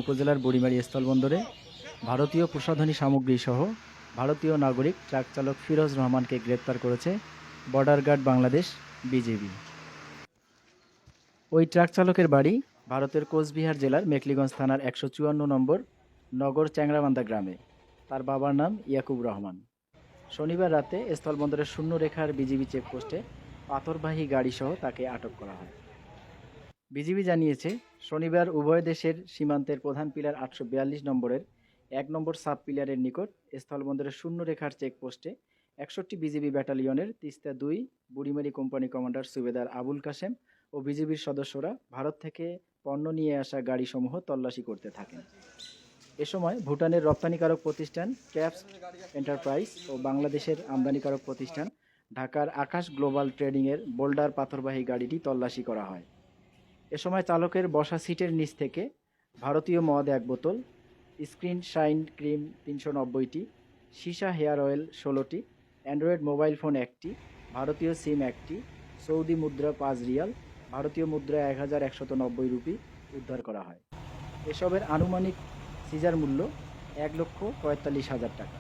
উপজেলার বুড়িমারী স্থলবন্দরে ভারতীয় প্রসাধনী সামগ্রী সহ ভারতীয় নাগরিক ট্রাক চালক ফিরোজ রহমানকে গ্রেপ্তার করেছে বর্ডার গার্ড বাংলাদেশ বিজিবি। ওই ট্রাক চালকের বাড়ি ভারতের কোচবিহার জেলার মেখলিগঞ্জ থানার ১৫৪ নম্বর নগর চ্যাংরাবান্ধা গ্রামে। তার বাবার নাম ইয়াকুব রহমান। শনিবার রাতে স্থলবন্দরের শূন্যরেখার বিজিবি চেকপোস্টে পাথরবাহী গাড়িসহ তাকে আটক করা হয়। বিজিবি জানিয়েছে, শনিবার উভয় দেশের সীমান্তের প্রধান পিলার ৮৪২ নম্বরের ১ নম্বর সাব পিলারের নিকট স্থলবন্দরের শূন্যরেখার চেকপোস্টে ৬১ বিজিবি ব্যাটালিয়নের তিস্তা ২ বুড়িমারী কোম্পানি কমান্ডার সুবেদার আবুল কাশেম ও বিজিবির সদস্যরা ভারত থেকে পণ্য নিয়ে আসা গাড়িসমূহ তল্লাশি করতে থাকেন। এ সময় ভুটানের রপ্তানিকারক প্রতিষ্ঠান ক্যাপস এন্টারপ্রাইজ ও বাংলাদেশের আমদানিকারক প্রতিষ্ঠান ঢাকার আকাশ গ্লোবাল ট্রেডিংয়ের বোল্ডার পাথরবাহী গাড়িটি তল্লাশি করা হয়। এ সময় চালকের বসা সিটের নিচ থেকে ভারতীয় মদ ১ বোতল, স্ক্রিন শাইন ক্রিম ৩৯০টি, সীসা হেয়ার অয়েল ১৬টি, অ্যান্ড্রয়েড মোবাইল ফোন ১টি, ভারতীয় সিম ১টি, সৌদি মুদ্রা ৫ রিয়াল, ভারতীয় মুদ্রা ১,১৯০ রুপি উদ্ধার করা হয়। এসবের আনুমানিক সিজার মূল্য ১,৪৫,০০০ টাকা।